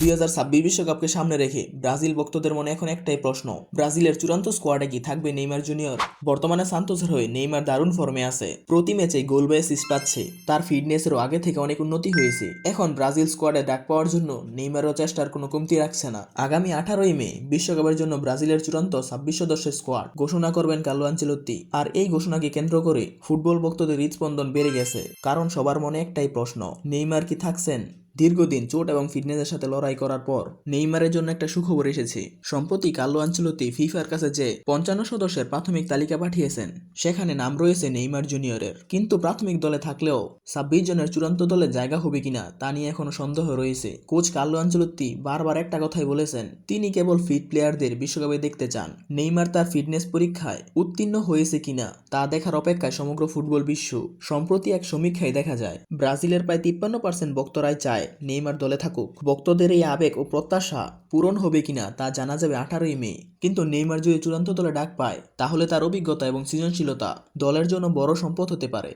2026 বিশ্বকাপকে সামনে রেখে ব্রাজিল ভক্তদের মনে এখন একটাই প্রশ্ন, ব্রাজিলের চূড়ান্ত স্কোয়াডে কি থাকবে নেইমার জুনিয়র? বর্তমানে সান্তোসের হয়ে নেইমার দারুণ ফর্মে আছে, প্রতি ম্যাচে গোল বা অ্যাসিস্ট পাচ্ছে, তার ফিটনেসেরও আগে থেকে অনেক উন্নতি হয়েছে। এখন ব্রাজিল স্কোয়াডে ডাক পাওয়ার জন্য নেইমারও চেষ্টার কোনো কমতি রাখছে না। আগামী 18ই মে বিশ্বকাপের জন্য ব্রাজিলের চূড়ান্ত 26 সদস্যের স্কোয়াড ঘোষণা করবেন কার্লো আনচেলত্তি। আর এই ঘোষণাকে কেন্দ্র করে ফুটবল ভক্তদের হৃদস্পন্দন বেড়ে গেছে, কারণ সবার মনে একটাই প্রশ্ন, নেইমার কি থাকছেন? দীর্ঘদিন চোট এবং ফিটনেসের সাথে লড়াই করার পর নেইমারের জন্য একটা সুখবর এসেছে। সম্প্রতি কার্লো আনচেলত্তি ফিফার কাছে যে 55 সদস্যের প্রাথমিক তালিকা পাঠিয়েছেন, সেখানে নাম রয়েছে নেইমার জুনিয়রের। কিন্তু প্রাথমিক দলে থাকলেও 26 জনের চূড়ান্ত দলে জায়গা হবে কিনা তা নিয়ে এখনো সন্দেহ রয়েছে। কোচ কার্লো আনচেলত্তি বারবার একটা কথাই বলেছেন, তিনি কেবল ফিট প্লেয়ারদের বিশ্বকাপে দেখতে চান। নেইমার তার ফিটনেস পরীক্ষায় উত্তীর্ণ হয়েছে কিনা তা দেখার অপেক্ষায় সমগ্র ফুটবল বিশ্ব। সম্প্রতি এক সমীক্ষায় দেখা যায়, ব্রাজিলের প্রায় 53% ভক্তরাই চায় নেইমার দলে থাকুক। ভক্তদের এই আবেগ ও প্রত্যাশা পূরণ হবে কিনা তা জানা যাবে 18ই মে। কিন্তু নেইমার যদি চূড়ান্ত দলে ডাক পায়, তাহলে তার অভিজ্ঞতা এবং সৃজনশীলতা দলের জন্য বড় সম্পদ হতে পারে।